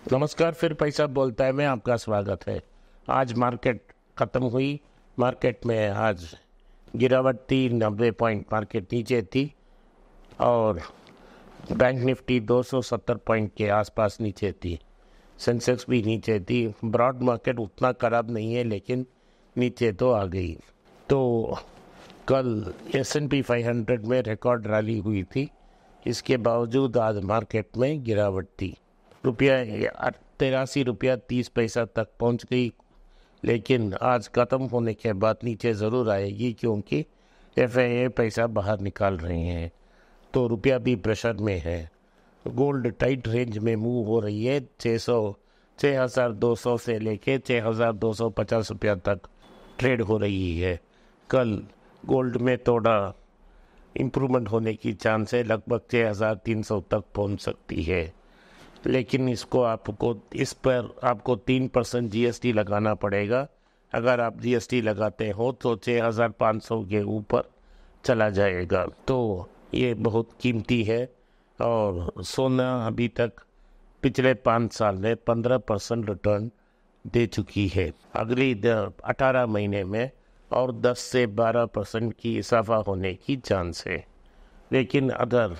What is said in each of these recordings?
नमस्कार। फिर पैसा बोलता है में आपका स्वागत है। आज मार्केट ख़त्म हुई। मार्केट में आज गिरावट थी, 90 पॉइंट मार्केट नीचे थी और बैंक निफ्टी 270 पॉइंट के आसपास नीचे थी। सेंसेक्स भी नीचे थी। ब्रॉड मार्केट उतना खराब नहीं है लेकिन नीचे तो आ गई। तो कल S&P 500 में रिकॉर्ड रैली हुई थी। इसके बावजूद आज मार्केट में गिरावट थी। रुपया 83 रुपया 30 पैसा तक पहुंच गई, लेकिन आज ख़त्म होने के बाद नीचे ज़रूर आएगी क्योंकि FII पैसा बाहर निकाल रहे हैं। तो रुपया भी प्रेशर में है। गोल्ड टाइट रेंज में मूव हो रही है। 6200 से लेके 6250 रुपया तक ट्रेड हो रही है। कल गोल्ड में थोड़ा इम्प्रूवमेंट होने की चांस है, लगभग 6300 तक पहुंच सकती है, लेकिन इस पर आपको 3% GST लगाना पड़ेगा। अगर आप GST लगाते हो तो 6500 के ऊपर चला जाएगा। तो ये बहुत कीमती है और सोना अभी तक पिछले 5 साल में 15% रिटर्न दे चुकी है। अगली 18 महीने में और 10 से 12% की इजाफा होने की चांस है, लेकिन अगर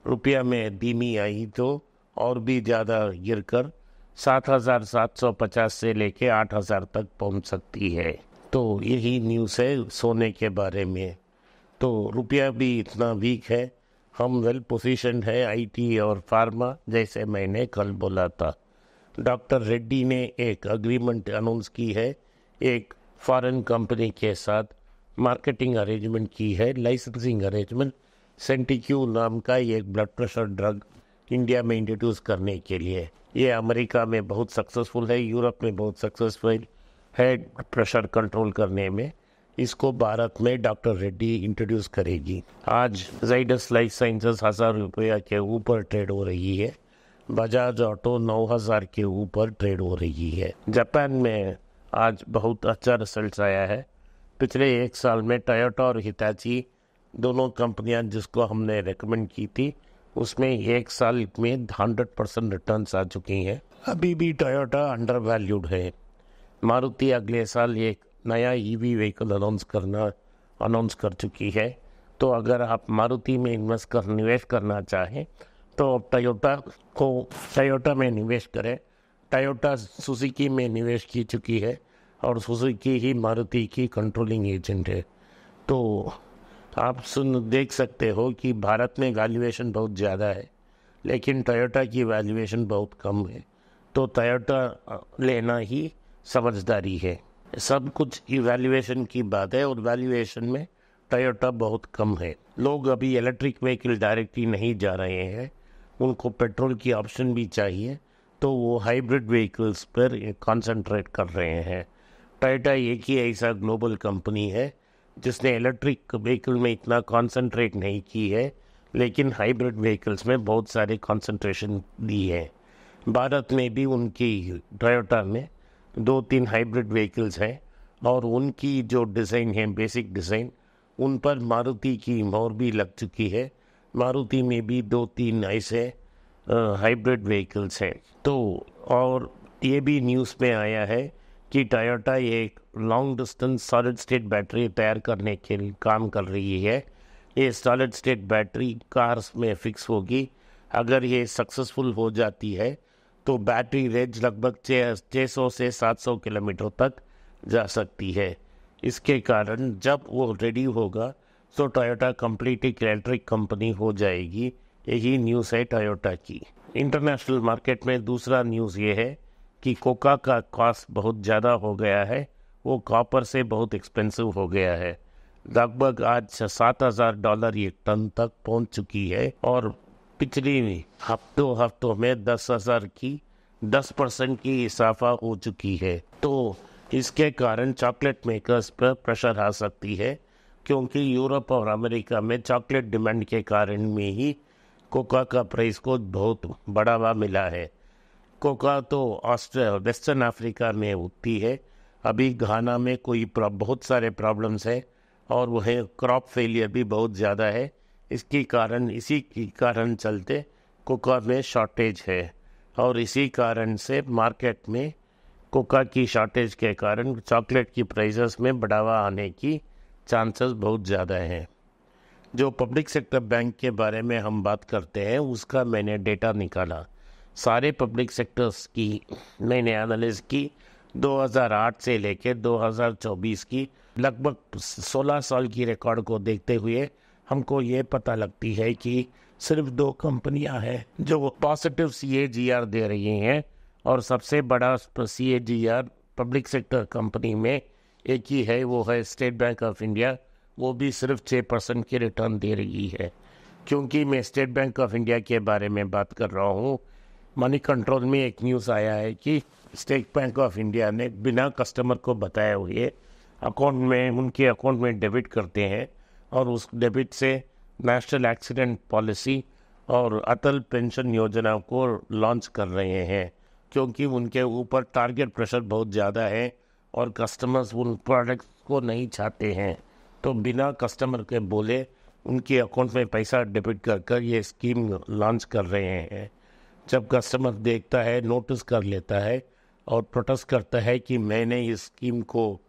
रुपया में धीमी आई तो और भी ज़्यादा गिरकर 7750 से लेके 8000 तक पहुंच सकती है। तो यही न्यूज़ है सोने के बारे में। तो रुपया भी इतना वीक है, हम वेल पोजीशन है IT और फार्मा, जैसे मैंने कल बोला था। डॉक्टर रेड्डी ने एक अग्रीमेंट अनाउंस की है, एक फॉरेन कंपनी के साथ मार्केटिंग अरेंजमेंट की है, लाइसेंसिंग अरेंजमेंट। सेंटिक्यू नाम का एक ब्लड प्रेशर ड्रग इंडिया में इंट्रोड्यूस करने के लिए। ये अमेरिका में बहुत सक्सेसफुल है, यूरोप में बहुत सक्सेसफुल है प्रेशर कंट्रोल करने में। इसको भारत में डॉक्टर रेड्डी इंट्रोड्यूस करेगी। आज जाइडस लाइफ साइंसेस 1000 रुपया के ऊपर ट्रेड हो रही है। बजाज ऑटो 9000 के ऊपर ट्रेड हो रही है। जापान में आज बहुत अच्छा रिजल्ट आया है। पिछले 1 साल में टोयोटा और हिताची दोनों कंपनियां जिसको हमने रेकमेंड की थी, उसमें 1 साल में 100% रिटर्न्स आ चुकी हैं। अभी भी टोयोटा अंडर वैल्यूड है। मारुति अगले साल एक नया EV व्हीकल अनाउंस कर चुकी है। तो अगर आप मारुति में निवेश करना चाहें तो टोयोटा में निवेश करें। टोयोटा सुजुकी में निवेश की चुकी है और सुजुकी ही मारुति की कंट्रोलिंग एजेंट है। तो आप देख सकते हो कि भारत में वैल्यूएशन बहुत ज़्यादा है, लेकिन टोयोटा की वैल्यूएशन बहुत कम है। तो टोयोटा लेना ही समझदारी है। सब कुछ इवैल्यूएशन की बात है और वैल्यूएशन में टोयोटा बहुत कम है। लोग अभी इलेक्ट्रिक व्हीकल डायरेक्टली नहीं जा रहे हैं, उनको पेट्रोल की ऑप्शन भी चाहिए, तो वो हाइब्रिड व्हीकल्स पर कंसंट्रेट कर रहे हैं। टोयोटा एक ही ऐसा ग्लोबल कंपनी है जिसने इलेक्ट्रिक व्हीकल में इतना कंसंट्रेट नहीं की है, लेकिन हाइब्रिड व्हीकल्स में बहुत सारे कंसंट्रेशन दी है। भारत में भी उनकी टोयोटा में 2-3 हाइब्रिड व्हीकल्स हैं और उनकी जो डिज़ाइन है, बेसिक डिज़ाइन, उन पर मारुति की मोहर भी लग चुकी है। मारुति में भी 2-3 ऐसे हाइब्रिड व्हीकल्स हैं। तो और ये भी न्यूज़ में आया है कि टोयोटा एक long distance solid state battery तैयार करने के लिए काम कर रही है। ये सॉलिड स्टेट बैटरी कार्स में फिक्स होगी। अगर ये सक्सेसफुल हो जाती है तो बैटरी रेंज लगभग 600 से 700 किलोमीटर तक जा सकती है। इसके कारण जब वो रेडी होगा तो टोयोटा कंप्लीट इलेक्ट्रिक कंपनी हो जाएगी। यही न्यूज़ है टोयोटा की। इंटरनेशनल मार्केट में दूसरा न्यूज़ ये है कि कोका का कॉस्ट बहुत ज़्यादा हो गया है, वो कॉपर से बहुत एक्सपेंसिव हो गया है। लगभग आज $7000 एक टन तक पहुंच चुकी है और पिछली हफ्तों में 10,000 की 10% की इजाफा हो चुकी है। तो इसके कारण चॉकलेट मेकर्स पर प्रेशर आ सकती है, क्योंकि यूरोप और अमेरिका में चॉकलेट डिमांड के कारण में ही कोका का प्राइस को बहुत बढ़ावा मिला है। कोका तो वेस्टर्न अफ्रीका में उगती है। अभी घाना में बहुत सारे प्रॉब्लम्स हैं और वह क्रॉप फेलियर भी बहुत ज़्यादा है। इसी के कारण चलते कोका में शॉर्टेज है। और इसी कारण से मार्केट में कोका की शॉर्टेज के कारण चॉकलेट की प्राइसेस में बढ़ावा आने की चांसेस बहुत ज़्यादा हैं। जो पब्लिक सेक्टर बैंक के बारे में हम बात करते हैं उसका मैंने डेटा निकाला। सारे पब्लिक सेक्टर्स की मैंने एनालिस की 2008 से लेकर 2024 की लगभग 16 साल की रिकॉर्ड को देखते हुए हमको ये पता लगती है कि सिर्फ 2 कंपनियां हैं जो पॉजिटिव CAGR दे रही हैं, और सबसे बड़ा CAGR पब्लिक सेक्टर कंपनी में एक ही है, वो है स्टेट बैंक ऑफ इंडिया। वो भी सिर्फ 6% की रिटर्न दे रही है। क्योंकि मैं स्टेट बैंक ऑफ इंडिया के बारे में बात कर रहा हूँ, मनी कंट्रोल में एक न्यूज़ आया है कि स्टेट बैंक ऑफ इंडिया ने बिना कस्टमर को बताए हुए उनके अकाउंट में डेबिट करते हैं, और उस डेबिट से नेशनल एक्सीडेंट पॉलिसी और अटल पेंशन योजना को लॉन्च कर रहे हैं। क्योंकि उनके ऊपर टारगेट प्रेशर बहुत ज़्यादा है और कस्टमर्स उन प्रोडक्ट्स को नहीं चाहते हैं, तो बिना कस्टमर के बोले उनके अकाउंट में पैसा डेबिट कर ये स्कीम लॉन्च कर रहे हैं। जब कस्टमर देखता है, नोटिस कर लेता है और प्रोटेस्ट करता है कि मैंने इस स्कीम को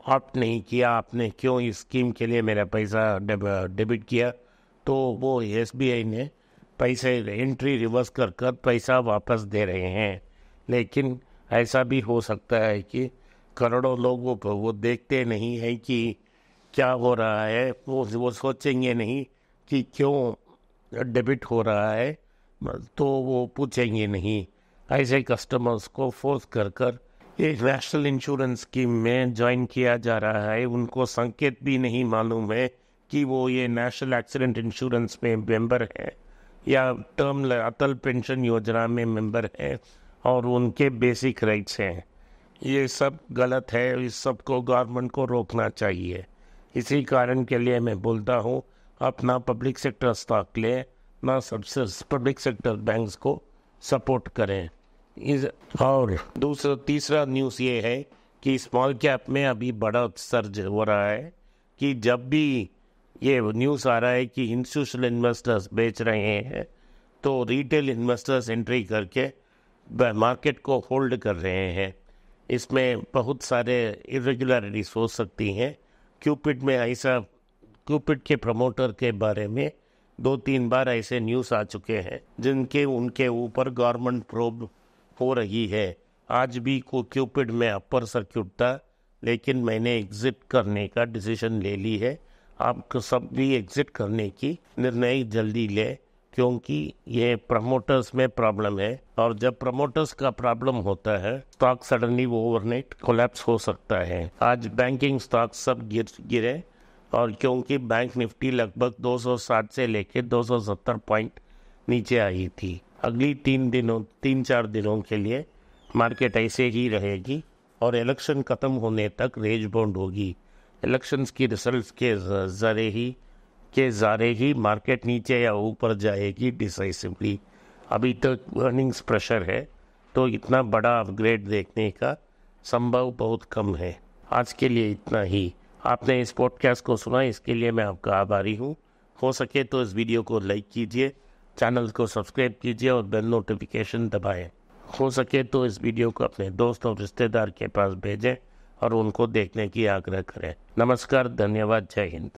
ऑप्ट नहीं किया, आपने क्यों इस स्कीम के लिए मेरा पैसा डेबिट किया, तो वो SBI ने पैसे एंट्री रिवर्स कर पैसा वापस दे रहे हैं। लेकिन ऐसा भी हो सकता है कि करोड़ों लोग वो देखते नहीं हैं कि क्या हो रहा है, वो सोचेंगे नहीं कि क्यों डेबिट हो रहा है, तो वो पूछेंगे नहीं। ऐसे कस्टमर्स को फोर्स कर ये नेशनल इंश्योरेंस स्कीम में ज्वाइन किया जा रहा है। उनको संकेत भी नहीं मालूम है कि वो ये नेशनल एक्सीडेंट इंश्योरेंस में मेंबर है या टर्म अटल पेंशन योजना में मेंबर है और उनके बेसिक राइट्स हैं। ये सब गलत है, इस सब को गवर्नमेंट को रोकना चाहिए। इसी कारण के लिए मैं बोलता हूँ, अपना पब्लिक सेक्टर स्टॉक लें, ना सबसे पब्लिक सेक्टर बैंक्स को सपोर्ट करें। और तीसरा न्यूज़ ये है कि स्मॉल कैप में अभी बड़ा सर्ज हो रहा है कि जब भी ये न्यूज़ आ रहा है कि इंस्टीट्यूशनल इन्वेस्टर्स बेच रहे हैं, तो रिटेल इन्वेस्टर्स एंट्री करके मार्केट को होल्ड कर रहे हैं। इसमें बहुत सारे इरेगुलरिटीज हो सकती हैं। क्यूपिड के प्रमोटर के बारे में 2-3 बार ऐसे न्यूज़ आ चुके हैं जिनके उनके ऊपर गवर्नमेंट प्रोब हो रही है। आज भी क्यूपिड में अपर सर्क्यूट था, लेकिन मैंने एग्जिट करने का डिसीजन ले ली है। आप सब भी एग्जिट करने की निर्णय जल्दी ले, क्योंकि ये प्रमोटर्स में प्रॉब्लम है, और जब प्रमोटर्स का प्रॉब्लम होता है स्टॉक सडनली वो ओवरनाइट कोलैप्स हो सकता है। आज बैंकिंग स्टॉक सब गिरे, और क्योंकि बैंक निफ्टी लगभग 260 से लेकर 270 पॉइंट नीचे आई थी। अगली 3-4 दिनों के लिए मार्केट ऐसे ही रहेगी और इलेक्शन खत्म होने तक रेंज बाउंड होगी। इलेक्शंस की रिजल्ट्स के ज़ारे ही मार्केट नीचे या ऊपर जाएगी डिसाइसिवली। अभी तक अर्निंग्स प्रेशर है, तो इतना बड़ा अपग्रेड देखने का संभव बहुत कम है। आज के लिए इतना ही। आपने इस पॉडकास्ट को सुना, इसके लिए मैं आपका आभारी हूँ। हो सके तो इस वीडियो को लाइक कीजिए, चैनल को सब्सक्राइब कीजिए और बेल नोटिफिकेशन दबाएं। हो सके तो इस वीडियो को अपने दोस्त और रिश्तेदार के पास भेजें और उनको देखने की आग्रह करें। नमस्कार, धन्यवाद, जय हिंद।